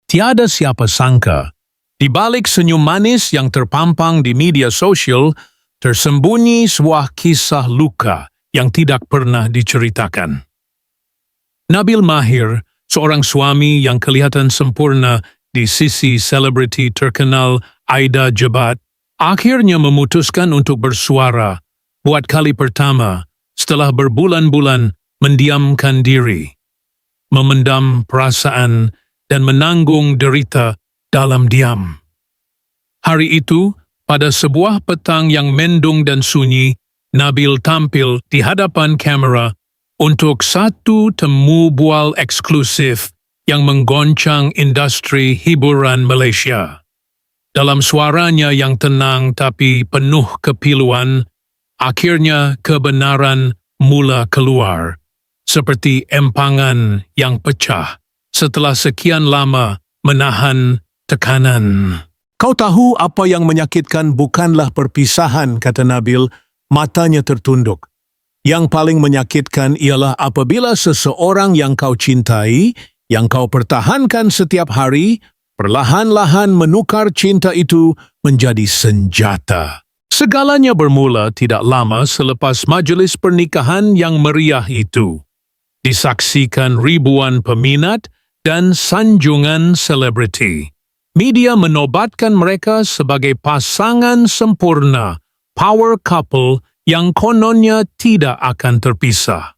Tiada siapa sangka, di balik senyum manis yang terpampang di media sosial, tersembunyi sebuah kisah luka yang tidak pernah diceritakan. Nabil Mahir, seorang suami yang kelihatan sempurna di sisi selebriti terkenal Aida Jebat, akhirnya memutuskan untuk bersuara buat kali pertama setelah berbulan-bulan mendiamkan diri, memendam perasaan dan menanggung derita dalam diam. Hari itu, pada sebuah petang yang mendung dan sunyi, Nabil tampil di hadapan kamera untuk satu temu bual eksklusif yang menggoncang industri hiburan Malaysia. Dalam suaranya yang tenang tapi penuh kepiluan, akhirnya kebenaran mula keluar, seperti empangan yang pecah setelah sekian lama menahan tekanan. Kau tahu apa yang menyakitkan bukanlah perpisahan, kata Nabil, matanya tertunduk. Yang paling menyakitkan ialah apabila seseorang yang kau cintai, yang kau pertahankan setiap hari, perlahan-lahan menukar cinta itu menjadi senjata. Segalanya bermula tidak lama selepas majlis pernikahan yang meriah itu. Disaksikan ribuan peminat dan sanjungan selebriti. Media menobatkan mereka sebagai pasangan sempurna, power couple yang kononnya tidak akan terpisah.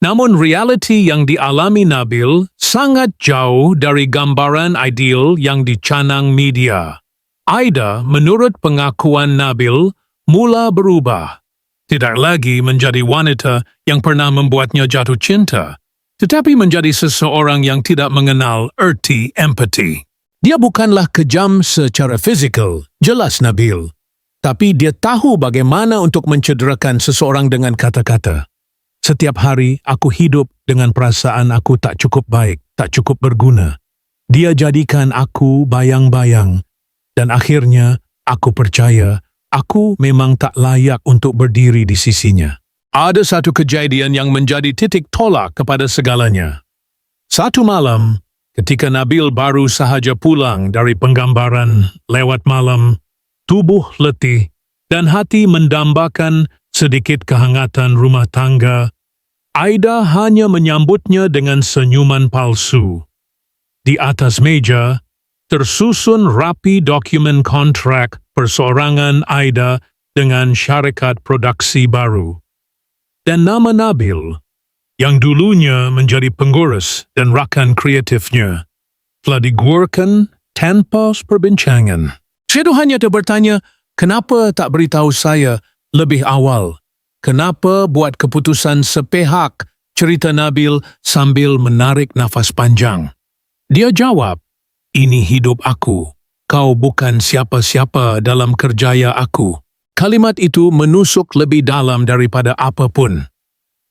Namun realiti yang dialami Nabil sangat jauh dari gambaran ideal yang dicanang media. Aida, menurut pengakuan Nabil, mula berubah. Tidak lagi menjadi wanita yang pernah membuatnya jatuh cinta, tetapi menjadi seseorang yang tidak mengenal erti empati. Dia bukanlah kejam secara fizikal, jelas Nabil. Tapi dia tahu bagaimana untuk mencederakan seseorang dengan kata-kata. Setiap hari aku hidup dengan perasaan aku tak cukup baik, tak cukup berguna. Dia jadikan aku bayang-bayang. Dan akhirnya aku percaya aku memang tak layak untuk berdiri di sisinya. Ada satu kejadian yang menjadi titik tolak kepada segalanya. Satu malam, ketika Nabil baru sahaja pulang dari penggambaran lewat malam, tubuh letih dan hati mendambakan sedikit kehangatan rumah tangga, Aida hanya menyambutnya dengan senyuman palsu. Di atas meja, tersusun rapi dokumen kontrak perseorangan Aida dengan syarikat produksi baru. Dan nama Nabil, yang dulunya menjadi pengurus dan rakan kreatifnya, telah digugurkan tanpa perbincangan. Saya hanya bertanya, kenapa tak beritahu saya lebih awal? Kenapa buat keputusan sepihak? Cerita Nabil sambil menarik nafas panjang. Dia jawab, ini hidup aku. Kau bukan siapa-siapa dalam kerjaya aku. Kalimat itu menusuk lebih dalam daripada apapun.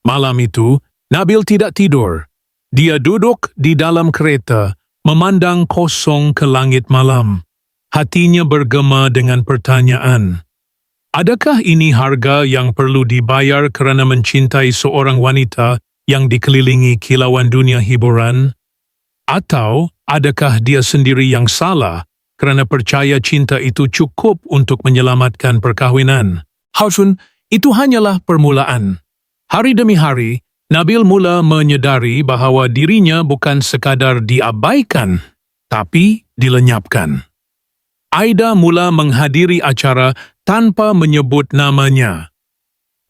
Malam itu, Nabil tidak tidur. Dia duduk di dalam kereta, memandang kosong ke langit malam. Hatinya bergema dengan pertanyaan. Adakah ini harga yang perlu dibayar kerana mencintai seorang wanita yang dikelilingi kilauan dunia hiburan? Atau adakah dia sendiri yang salah kerana percaya cinta itu cukup untuk menyelamatkan perkahwinan? Hausun, itu hanyalah permulaan. Hari demi hari, Nabil mula menyedari bahawa dirinya bukan sekadar diabaikan, tapi dilenyapkan. Aida mula menghadiri acara tanpa menyebut namanya.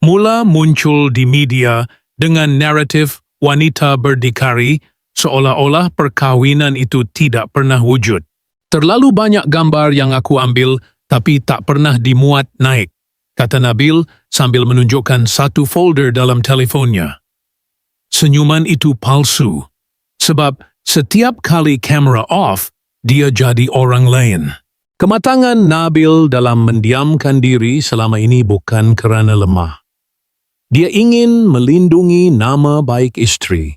Mula muncul di media dengan naratif wanita berdikari seolah-olah perkahwinan itu tidak pernah wujud. Terlalu banyak gambar yang aku ambil tapi tak pernah dimuat naik, kata Nabil sambil menunjukkan satu folder dalam telefonnya. Senyuman itu palsu, sebab setiap kali kamera off, dia jadi orang lain. Kematangan Nabil dalam mendiamkan diri selama ini bukan kerana lemah. Dia ingin melindungi nama baik isteri,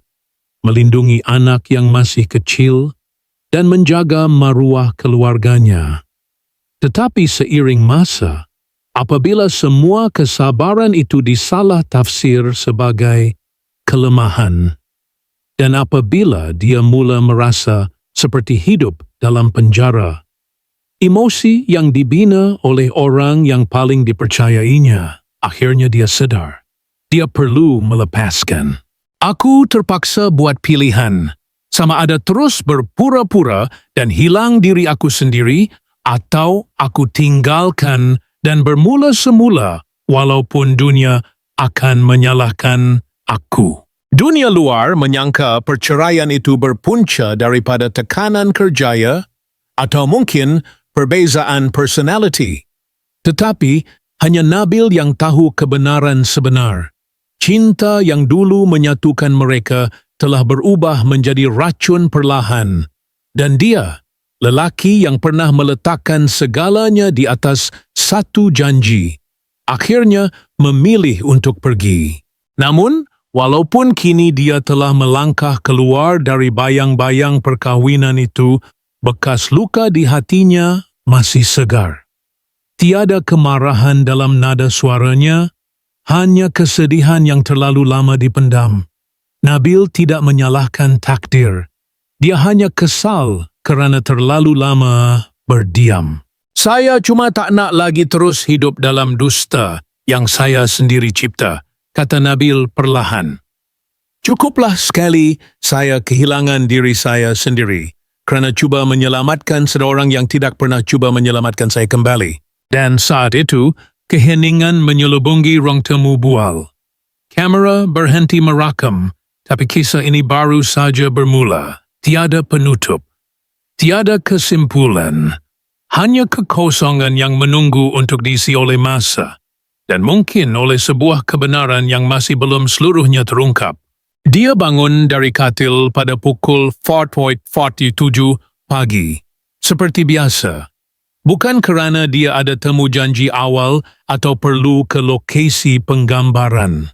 melindungi anak yang masih kecil, dan menjaga maruah keluarganya. Tetapi seiring masa, apabila semua kesabaran itu disalah tafsir sebagai kelemahan, dan apabila dia mula merasa seperti hidup dalam penjara. Emosi yang dibina oleh orang yang paling dipercayainya, akhirnya dia sadar. Dia perlu melepaskan. Aku terpaksa buat pilihan, sama ada terus berpura-pura dan hilang diri aku sendiri, atau aku tinggalkan dan bermula semula walaupun dunia akan menyalahkan aku. Dunia luar menyangka perceraian itu berpunca daripada tekanan kerja atau mungkin perbezaan personality. Tetapi hanya Nabil yang tahu kebenaran sebenar. Cinta yang dulu menyatukan mereka telah berubah menjadi racun perlahan. Dan dia, lelaki yang pernah meletakkan segalanya di atas satu janji, akhirnya memilih untuk pergi. Namun, walaupun kini dia telah melangkah keluar dari bayang-bayang perkahwinan itu, bekas luka di hatinya masih segar. Tiada kemarahan dalam nada suaranya, hanya kesedihan yang terlalu lama dipendam. Nabil tidak menyalahkan takdir. Dia hanya kesal kerana terlalu lama berdiam. Saya cuma tak nak lagi terus hidup dalam dusta yang saya sendiri cipta, kata Nabil perlahan. Cukuplah sekali saya kehilangan diri saya sendiri kerana cuba menyelamatkan seseorang yang tidak pernah cuba menyelamatkan saya kembali. Dan saat itu, keheningan menyelubungi ruang temu bual. Kamera berhenti merakam, tapi kisah ini baru saja bermula. Tiada penutup, tiada kesimpulan, hanya kekosongan yang menunggu untuk diisi oleh masa, dan mungkin oleh sebuah kebenaran yang masih belum seluruhnya terungkap. Dia bangun dari katil pada pukul 4:47 pagi, seperti biasa. Bukan kerana dia ada temu janji awal atau perlu ke lokasi penggambaran,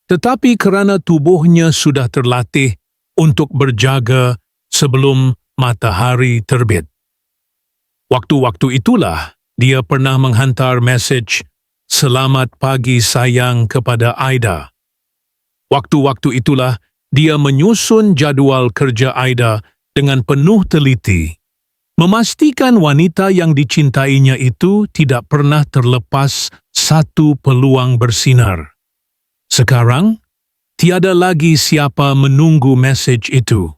tetapi kerana tubuhnya sudah terlatih untuk berjaga sebelum matahari terbit. Waktu-waktu itulah dia pernah menghantar mesej "Selamat pagi sayang" kepada Aida. Waktu-waktu itulah dia menyusun jadual kerja Aida dengan penuh teliti, memastikan wanita yang dicintainya itu tidak pernah terlepas satu peluang bersinar. Sekarang, tiada lagi siapa menunggu mesej itu.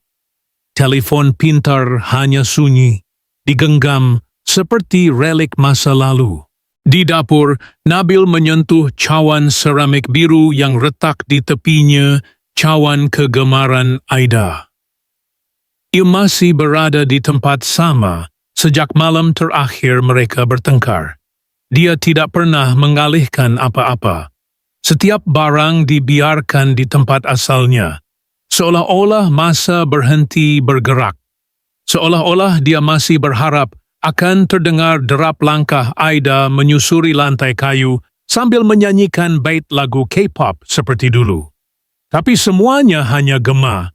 Telefon pintar hanya sunyi, digenggam seperti relik masa lalu. Di dapur, Nabil menyentuh cawan seramik biru yang retak di tepinya, cawan kegemaran Aida. Ia masih berada di tempat sama sejak malam terakhir mereka bertengkar. Dia tidak pernah mengalihkan apa-apa. Setiap barang dibiarkan di tempat asalnya, seolah-olah masa berhenti bergerak. Seolah-olah dia masih berharap akan terdengar derap langkah Aida menyusuri lantai kayu sambil menyanyikan bait lagu K-pop seperti dulu. Tapi semuanya hanya gema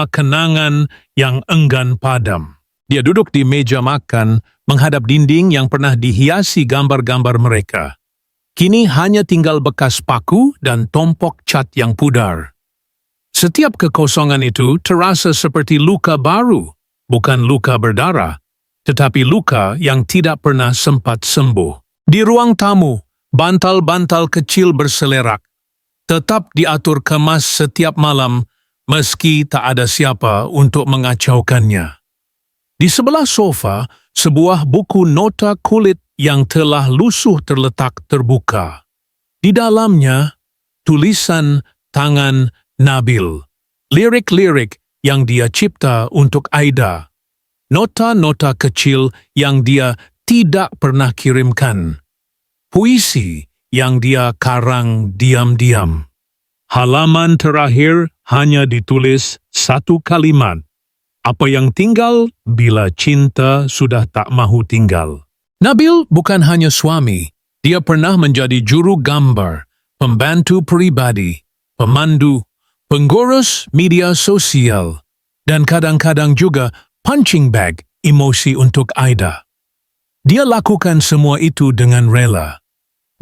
kenangan yang enggan padam. Dia duduk di meja makan menghadap dinding yang pernah dihiasi gambar-gambar mereka. Kini hanya tinggal bekas paku dan tompok cat yang pudar. Setiap kekosongan itu terasa seperti luka baru, bukan luka berdarah, tetapi luka yang tidak pernah sempat sembuh. Di ruang tamu, bantal-bantal kecil berselerak, tetap diatur kemas setiap malam meski tak ada siapa untuk mengacaukannya. Di sebelah sofa, sebuah buku nota kulit yang telah lusuh terletak terbuka. Di dalamnya, tulisan tangan Nabil, lirik-lirik yang dia cipta untuk Aida. Nota-nota kecil yang dia tidak pernah kirimkan. Puisi yang dia karang diam-diam. Halaman terakhir hanya ditulis satu kalimat. Apa yang tinggal bila cinta sudah tak mahu tinggal. Nabil bukan hanya suami. Dia pernah menjadi juru gambar, pembantu pribadi, pemandu, pengurus media sosial, dan kadang-kadang juga punching bag emosi untuk Aida. Dia lakukan semua itu dengan rela.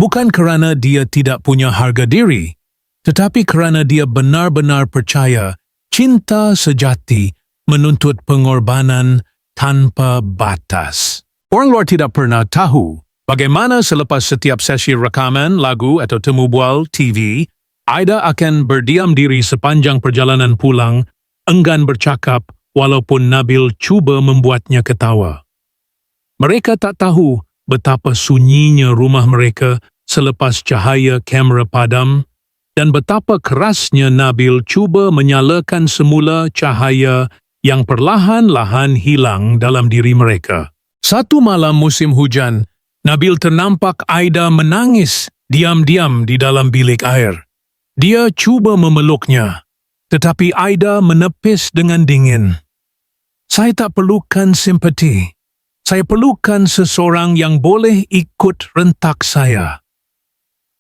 Bukan kerana dia tidak punya harga diri, tetapi kerana dia benar-benar percaya cinta sejati menuntut pengorbanan tanpa batas. Orang luar tidak pernah tahu bagaimana selepas setiap sesi rekaman lagu atau temu bual TV, Aida akan berdiam diri sepanjang perjalanan pulang, enggan bercakap walaupun Nabil cuba membuatnya ketawa. Mereka tak tahu betapa sunyinya rumah mereka selepas cahaya kamera padam dan betapa kerasnya Nabil cuba menyalakan semula cahaya yang perlahan-lahan hilang dalam diri mereka. Satu malam musim hujan, Nabil ternampak Aida menangis diam-diam di dalam bilik air. Dia cuba memeluknya, tetapi Aida menepis dengan dingin. Saya tak perlukan simpati. Saya perlukan seseorang yang boleh ikut rentak saya.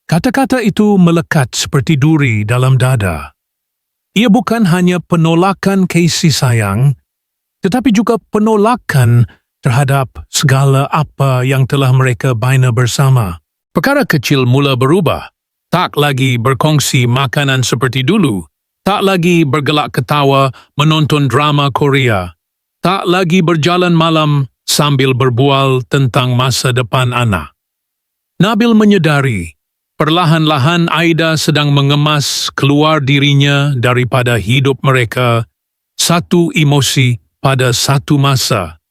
Kata-kata itu melekat seperti duri dalam dada. Ia bukan hanya penolakan kasih sayang, tetapi juga penolakan terhadap segala apa yang telah mereka bina bersama. Perkara kecil mula berubah. Tak lagi berkongsi makanan seperti dulu. Tak lagi bergelak ketawa menonton drama Korea. Tak lagi berjalan malam sambil berbual tentang masa depan anak. Nabil menyedari, perlahan-lahan Aida sedang mengemas keluar dirinya daripada hidup mereka, satu emosi pada satu masa,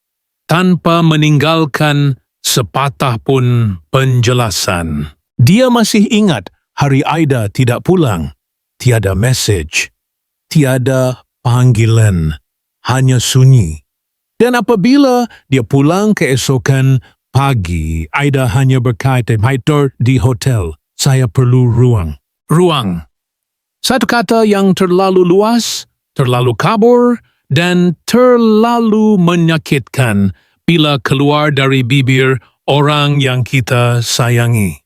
tanpa meninggalkan sepatah pun penjelasan. Dia masih ingat hari Aida tidak pulang, tiada mesej, tiada panggilan, hanya sunyi. Dan apabila dia pulang keesokan pagi, Aida hanya berkata, "Haidar di hotel, saya perlu ruang." Ruang. Satu kata yang terlalu luas, terlalu kabur, dan terlalu menyakitkan bila keluar dari bibir orang yang kita sayangi.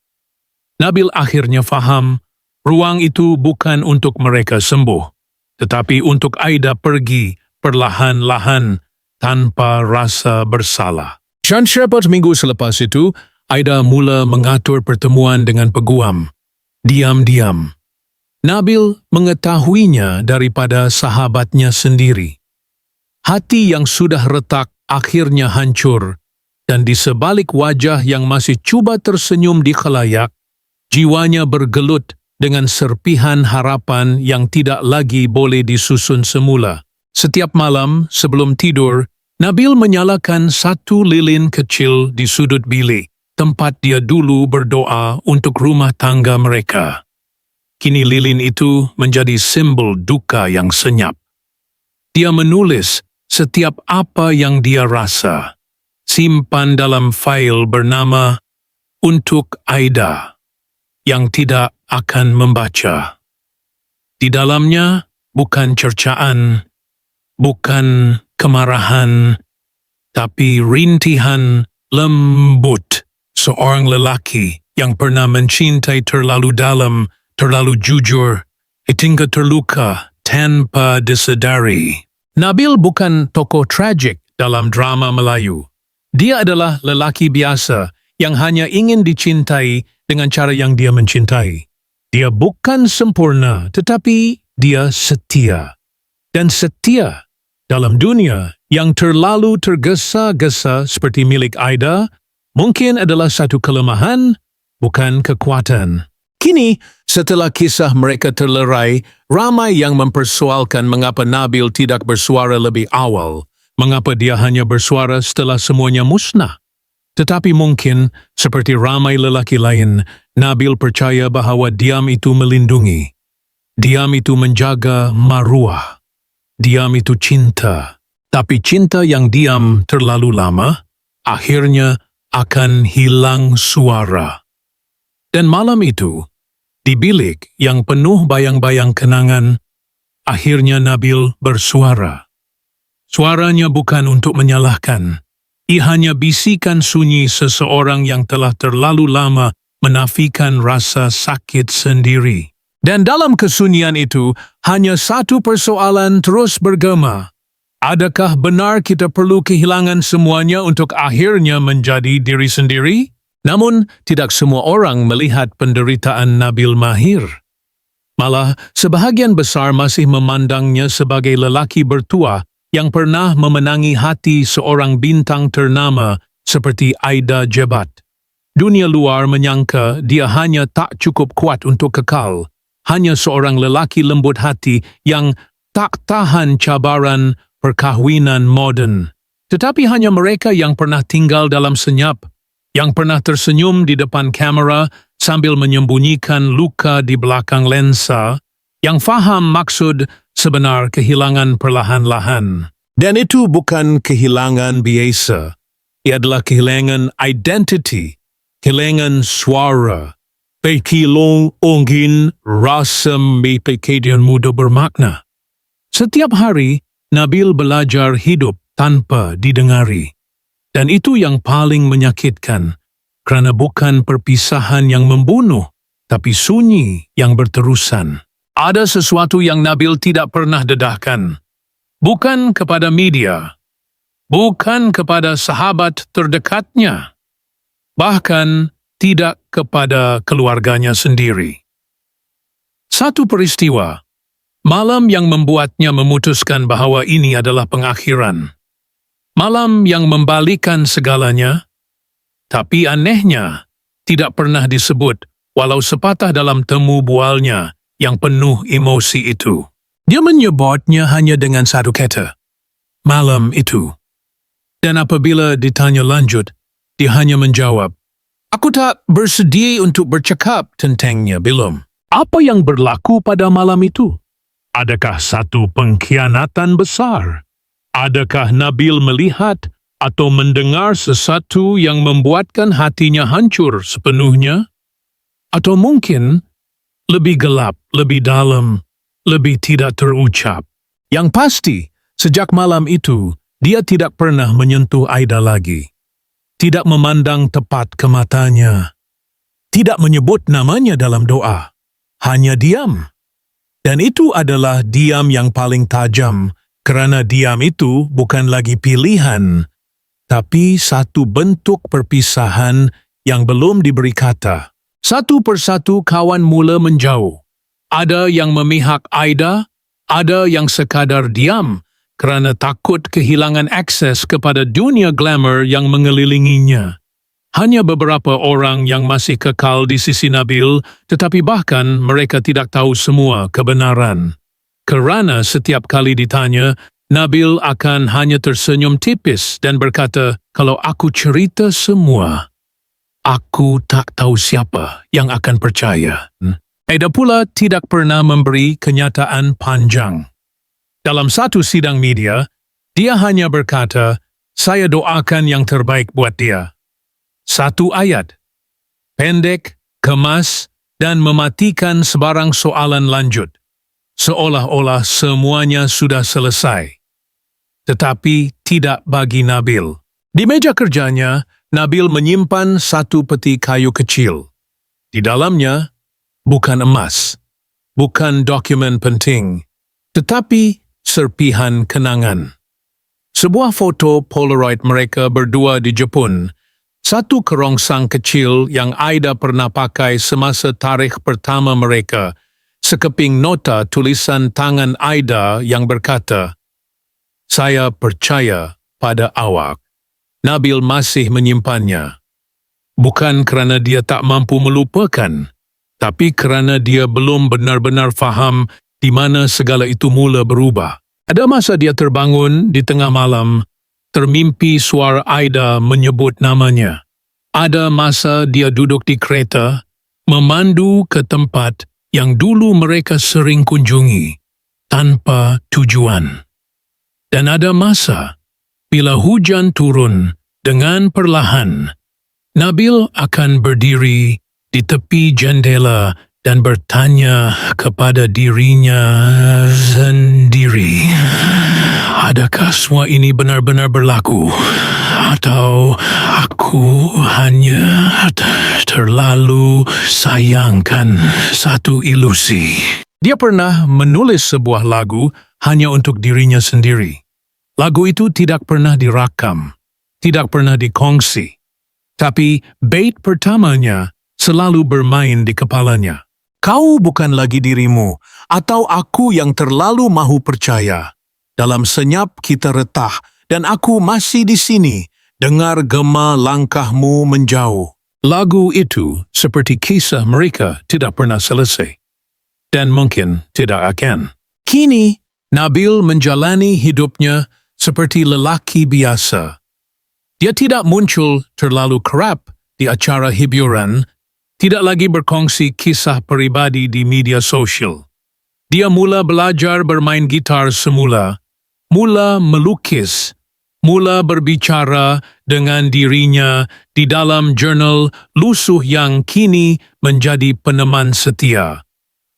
Nabil akhirnya faham, ruang itu bukan untuk mereka sembuh, tetapi untuk Aida pergi perlahan-lahan tanpa rasa bersalah. Syarat minggu selepas itu, Aida mula mengatur pertemuan dengan peguam. Diam-diam. Nabil mengetahuinya daripada sahabatnya sendiri. Hati yang sudah retak akhirnya hancur, dan di sebalik wajah yang masih cuba tersenyum di khalayak, jiwanya bergelut dengan serpihan harapan yang tidak lagi boleh disusun semula. Setiap malam sebelum tidur, Nabil menyalakan satu lilin kecil di sudut bilik, tempat dia dulu berdoa untuk rumah tangga mereka. Kini lilin itu menjadi simbol duka yang senyap. Dia menulis setiap apa yang dia rasa, simpan dalam fail bernama "Untuk Aida", yang tidak akan membaca. Di dalamnya bukan cercaan, bukan kemarahan, tapi rintihan lembut seorang lelaki yang pernah mencintai terlalu dalam, terlalu jujur, hingga terluka tanpa disedari. Nabil bukan tokoh tragik dalam drama Melayu. Dia adalah lelaki biasa yang hanya ingin dicintai dengan cara yang dia mencintai. Dia bukan sempurna, tetapi dia setia. Dan setia dalam dunia yang terlalu tergesa-gesa seperti milik Aida mungkin adalah satu kelemahan, bukan kekuatan. Kini, setelah kisah mereka terlerai, ramai yang mempersoalkan mengapa Nabil tidak bersuara lebih awal, mengapa dia hanya bersuara setelah semuanya musnah. Tetapi mungkin, seperti ramai lelaki lain, Nabil percaya bahawa diam itu melindungi. Diam itu menjaga maruah. Diam itu cinta. Tapi cinta yang diam terlalu lama, akhirnya akan hilang suara. Dan malam itu, di bilik yang penuh bayang-bayang kenangan, akhirnya Nabil bersuara. Suaranya bukan untuk menyalahkan. Ia hanya bisikan sunyi seseorang yang telah terlalu lama menafikan rasa sakit sendiri. Dan dalam kesunyian itu, hanya satu persoalan terus bergema. Adakah benar kita perlu kehilangan semuanya untuk akhirnya menjadi diri sendiri? Namun, tidak semua orang melihat penderitaan Nabil Mahir. Malah, sebahagian besar masih memandangnya sebagai lelaki bertuah yang pernah memenangi hati seorang bintang ternama seperti Aida Jebat. Dunia luar menyangka dia hanya tak cukup kuat untuk kekal, hanya seorang lelaki lembut hati yang tak tahan cabaran perkahwinan moden. Tetapi hanya mereka yang pernah tinggal dalam senyap, yang pernah tersenyum di depan kamera sambil menyembunyikan luka di belakang lensa, yang faham maksud sebenar kehilangan perlahan-lahan. Dan itu bukan kehilangan biasa. Ia adalah kehilangan identity, kehilangan suara, pekilong ongin rasa mipikadian muda bermakna. Setiap hari, Nabil belajar hidup tanpa didengari. Dan itu yang paling menyakitkan, kerana bukan perpisahan yang membunuh, tapi sunyi yang berterusan. Ada sesuatu yang Nabil tidak pernah dedahkan. Bukan kepada media, bukan kepada sahabat terdekatnya, bahkan tidak kepada keluarganya sendiri. Satu peristiwa, malam yang membuatnya memutuskan bahawa ini adalah pengakhiran. Malam yang membalikkan segalanya, tapi anehnya tidak pernah disebut walau sepatah dalam temu bualnya yang penuh emosi itu. Dia menyebutnya hanya dengan satu kata, malam itu. Dan apabila ditanya lanjut, dia hanya menjawab, aku tak bersedia untuk bercakap tentangnya belum. Apa yang berlaku pada malam itu? Adakah satu pengkhianatan besar? Adakah Nabil melihat atau mendengar sesuatu yang membuatkan hatinya hancur sepenuhnya? Atau mungkin lebih gelap, lebih dalam, lebih tidak terucap? Yang pasti, sejak malam itu, dia tidak pernah menyentuh Aida lagi. Tidak memandang tepat ke matanya. Tidak menyebut namanya dalam doa. Hanya diam. Dan itu adalah diam yang paling tajam, kerana diam itu bukan lagi pilihan, tapi satu bentuk perpisahan yang belum diberi kata. Satu persatu kawan mula menjauh. Ada yang memihak Aida, ada yang sekadar diam kerana takut kehilangan akses kepada dunia glamour yang mengelilinginya. Hanya beberapa orang yang masih kekal di sisi Nabil, tetapi bahkan mereka tidak tahu semua kebenaran. Kerana setiap kali ditanya, Nabil akan hanya tersenyum tipis dan berkata, kalau aku cerita semua, aku tak tahu siapa yang akan percaya. Aida pula tidak pernah memberi kenyataan panjang. Dalam satu sidang media, dia hanya berkata, saya doakan yang terbaik buat dia. Satu ayat, pendek, kemas, dan mematikan sebarang soalan lanjut. Seolah-olah semuanya sudah selesai. Tetapi tidak bagi Nabil. Di meja kerjanya, Nabil menyimpan satu peti kayu kecil. Di dalamnya, bukan emas, bukan dokumen penting, tetapi serpihan kenangan. Sebuah foto Polaroid mereka berdua di Jepun, satu kerongsang kecil yang Aida pernah pakai semasa tarikh pertama mereka, sekeping nota tulisan tangan Aida yang berkata, saya percaya pada awak. Nabil masih menyimpannya. Bukan kerana dia tak mampu melupakan, tapi kerana dia belum benar-benar faham di mana segala itu mula berubah. Ada masa dia terbangun di tengah malam, termimpi suara Aida menyebut namanya. Ada masa dia duduk di kereta, memandu ke tempat yang dulu mereka sering kunjungi, tanpa tujuan. Dan ada masa, bila hujan turun dengan perlahan, Nabil akan berdiri di tepi jendela dan bertanya kepada dirinya sendiri, adakah semua ini benar-benar berlaku? Atau aku hanya terlalu sayangkan satu ilusi? Dia pernah menulis sebuah lagu hanya untuk dirinya sendiri. Lagu itu tidak pernah dirakam, tidak pernah dikongsi. Tapi bait pertamanya selalu bermain di kepalanya. Kau bukan lagi dirimu, atau aku yang terlalu mahu percaya. Dalam senyap kita retah dan aku masih di sini, dengar gema langkahmu menjauh. Lagu itu seperti kisah mereka tidak pernah selesai. Dan mungkin tidak akan. Kini, Nabil menjalani hidupnya seperti lelaki biasa. Dia tidak muncul terlalu kerap di acara hiburan, tidak lagi berkongsi kisah pribadi di media sosial. Dia mula belajar bermain gitar semula, mula melukis, mula berbicara dengan dirinya di dalam jurnal lusuh yang kini menjadi peneman setia.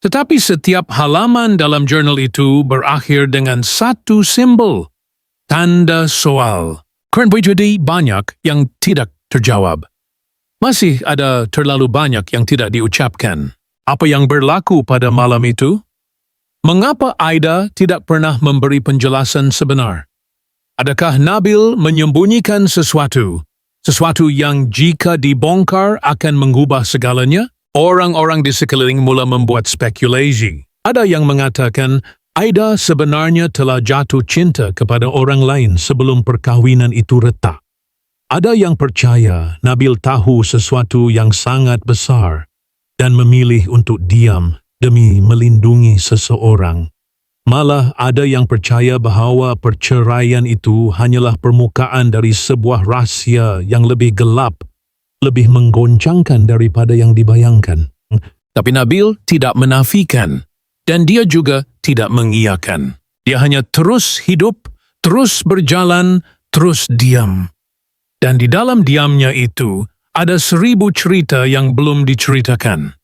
Tetapi setiap halaman dalam jurnal itu berakhir dengan satu simbol, tanda soal. Kerana jadi banyak yang tidak terjawab. Masih ada terlalu banyak yang tidak diucapkan. Apa yang berlaku pada malam itu? Mengapa Aida tidak pernah memberi penjelasan sebenar? Adakah Nabil menyembunyikan sesuatu? Sesuatu yang jika dibongkar akan mengubah segalanya? Orang-orang di sekeliling mula membuat spekulasi. Ada yang mengatakan Aida sebenarnya telah jatuh cinta kepada orang lain sebelum perkahwinan itu retak. Ada yang percaya Nabil tahu sesuatu yang sangat besar dan memilih untuk diam demi melindungi seseorang. Malah ada yang percaya bahawa perceraian itu hanyalah permukaan dari sebuah rahsia yang lebih gelap, lebih menggoncangkan daripada yang dibayangkan. Tapi Nabil tidak menafikan dan dia juga tidak mengiyakan. Dia hanya terus hidup, terus berjalan, terus diam. Dan di dalam diamnya itu ada 1000 cerita yang belum diceritakan.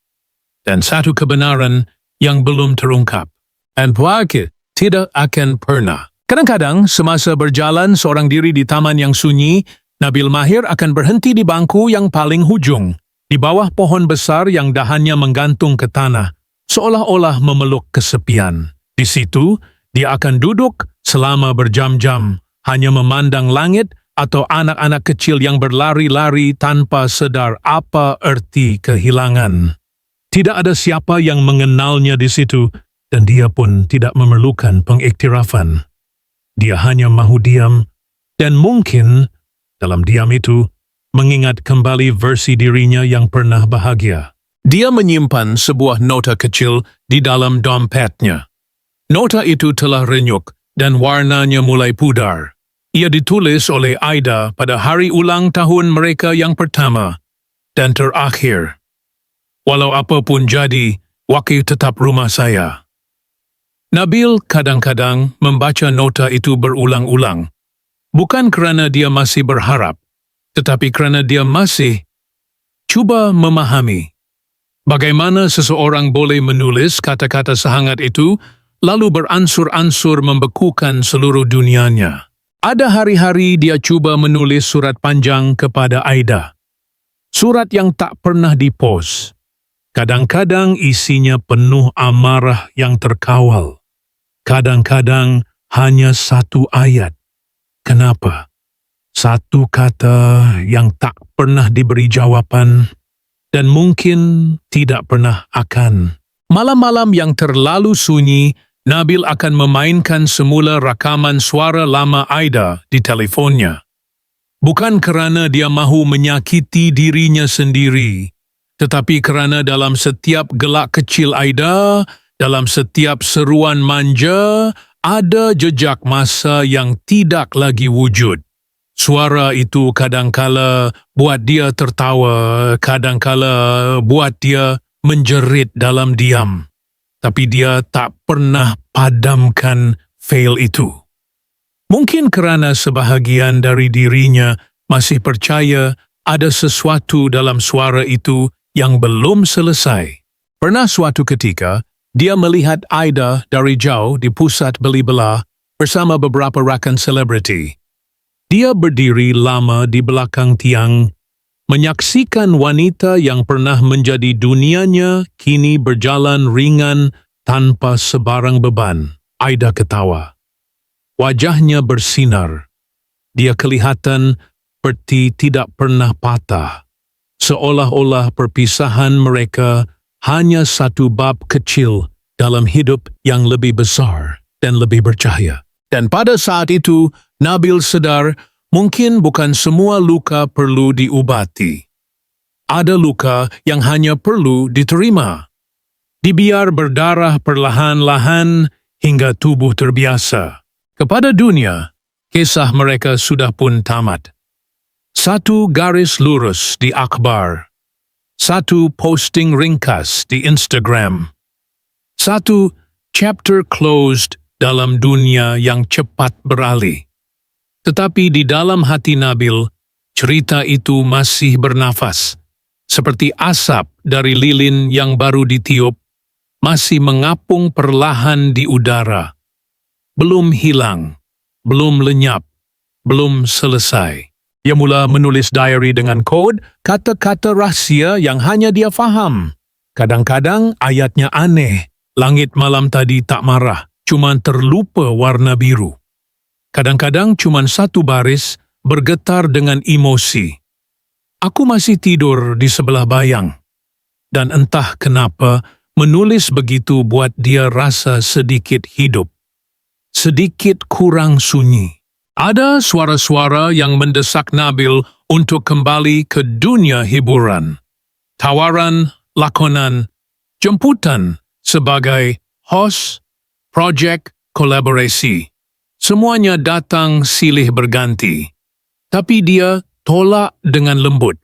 Dan satu kebenaran yang belum terungkap. Dan wakil tidak akan pernah. Kadang-kadang semasa berjalan seorang diri di taman yang sunyi, Nabil Mahir akan berhenti di bangku yang paling hujung, di bawah pohon besar yang dahannya menggantung ke tanah, seolah-olah memeluk kesepian. Di situ, dia akan duduk selama berjam-jam, hanya memandang langit atau anak-anak kecil yang berlari-lari tanpa sedar apa erti kehilangan. Tidak ada siapa yang mengenalnya di situ, dan dia pun tidak memerlukan pengiktirafan. Dia hanya mahu diam, dan mungkin dalam diam itu, mengingat kembali versi dirinya yang pernah bahagia. Dia menyimpan sebuah nota kecil di dalam dompetnya. Nota itu telah renyuk dan warnanya mulai pudar. Ia ditulis oleh Aida pada hari ulang tahun mereka yang pertama dan terakhir. Walau apapun jadi, wakil tetap rumah saya. Nabil kadang-kadang membaca nota itu berulang-ulang. Bukan kerana dia masih berharap, tetapi kerana dia masih cuba memahami bagaimana seseorang boleh menulis kata-kata sehangat itu lalu beransur-ansur membekukan seluruh dunianya. Ada hari-hari dia cuba menulis surat panjang kepada Aida. Surat yang tak pernah dipost. Kadang-kadang isinya penuh amarah yang terkawal. Kadang-kadang hanya satu ayat. Kenapa? Satu kata yang tak pernah diberi jawapan dan mungkin tidak pernah akan. Malam-malam yang terlalu sunyi, Nabil akan memainkan semula rakaman suara lama Aida di telefonnya. Bukan kerana dia mahu menyakiti dirinya sendiri, tetapi kerana dalam setiap gelak kecil Aida, dalam setiap seruan manja, ada jejak masa yang tidak lagi wujud. Suara itu kadangkala buat dia tertawa, kadangkala buat dia menjerit dalam diam. Tapi dia tak pernah padamkan fail itu. Mungkin kerana sebahagian dari dirinya masih percaya ada sesuatu dalam suara itu yang belum selesai. Pernah suatu ketika, dia melihat Aida dari jauh di pusat beli belah bersama beberapa rakan selebriti. Dia berdiri lama di belakang tiang, menyaksikan wanita yang pernah menjadi dunianya kini berjalan ringan tanpa sebarang beban. Aida ketawa. Wajahnya bersinar. Dia kelihatan seperti tidak pernah patah. Seolah-olah perpisahan mereka hanya satu bab kecil dalam hidup yang lebih besar dan lebih bercahaya. Dan pada saat itu, Nabil sedar mungkin bukan semua luka perlu diubati. Ada luka yang hanya perlu diterima. Dibiar berdarah perlahan-lahan hingga tubuh terbiasa. Kepada dunia, kisah mereka sudah pun tamat. Satu garis lurus di akhbar. Satu posting ringkas di Instagram. Satu chapter closed dalam dunia yang cepat beralih. Tetapi di dalam hati Nabil, cerita itu masih bernafas. Seperti asap dari lilin yang baru ditiup, masih mengapung perlahan di udara. Belum hilang, belum lenyap, belum selesai. Dia mula menulis diary dengan kod, kata-kata rahsia yang hanya dia faham. Kadang-kadang ayatnya aneh. Langit malam tadi tak marah, cuma terlupa warna biru. Kadang-kadang cuma satu baris bergetar dengan emosi. Aku masih tidur di sebelah bayang. Dan entah kenapa, menulis begitu buat dia rasa sedikit hidup. Sedikit kurang sunyi. Ada suara-suara yang mendesak Nabil untuk kembali ke dunia hiburan. Tawaran, lakonan, jemputan sebagai host, projek, kolaborasi. Semuanya datang silih berganti. Tapi dia tolak dengan lembut.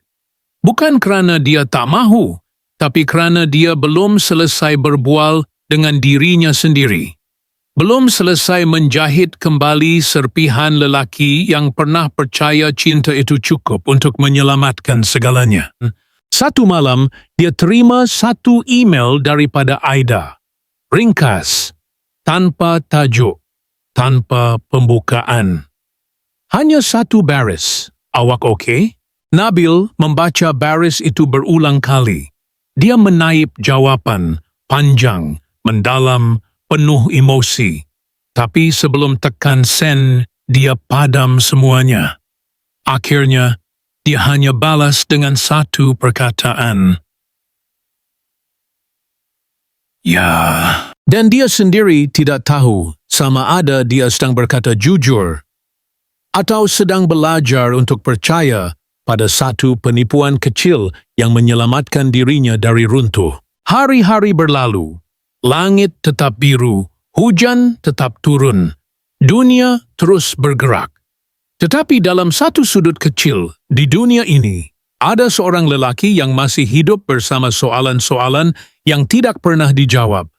Bukan kerana dia tak mahu, tapi kerana dia belum selesai berbual dengan dirinya sendiri. Belum selesai menjahit kembali serpihan lelaki yang pernah percaya cinta itu cukup untuk menyelamatkan segalanya. Satu malam, dia terima satu email daripada Aida. Ringkas, tanpa tajuk, tanpa pembukaan. Hanya satu baris. Awak okey? Nabil membaca baris itu berulang kali. Dia menaip jawapan, panjang, mendalam, penuh emosi. Tapi sebelum tekan send, dia padam semuanya. Akhirnya, dia hanya balas dengan satu perkataan. Ya. Dan dia sendiri tidak tahu sama ada dia sedang berkata jujur atau sedang belajar untuk percaya pada satu penipuan kecil yang menyelamatkan dirinya dari runtuh. Hari-hari berlalu, langit tetap biru, hujan tetap turun, dunia terus bergerak. Tetapi dalam satu sudut kecil di dunia ini, ada seorang lelaki yang masih hidup bersama soalan-soalan yang tidak pernah dijawab,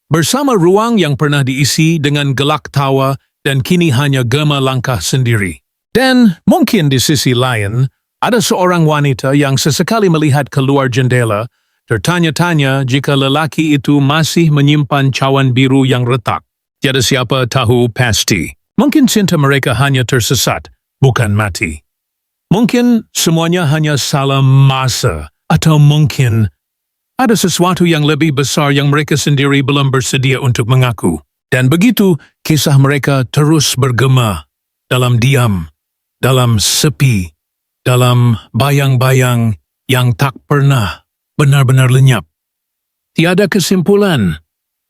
bersama ruang yang pernah diisi dengan gelak tawa dan kini hanya gema langkah sendiri. Dan mungkin di sisi lain, ada seorang wanita yang sesekali melihat keluar jendela, tertanya-tanya jika lelaki itu masih menyimpan cawan biru yang retak. Tiada siapa tahu pasti. Mungkin cinta mereka hanya tersesat, bukan mati. Mungkin semuanya hanya salah masa, atau mungkin ada sesuatu yang lebih besar yang mereka sendiri belum bersedia untuk mengaku. Dan begitu, kisah mereka terus bergema dalam diam, dalam sepi, dalam bayang-bayang yang tak pernah benar-benar lenyap. Tiada kesimpulan,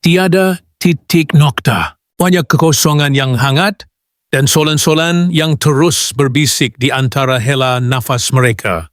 tiada titik nokta. Banyak kekosongan yang hangat dan solan-solan yang terus berbisik di antara hela nafas mereka.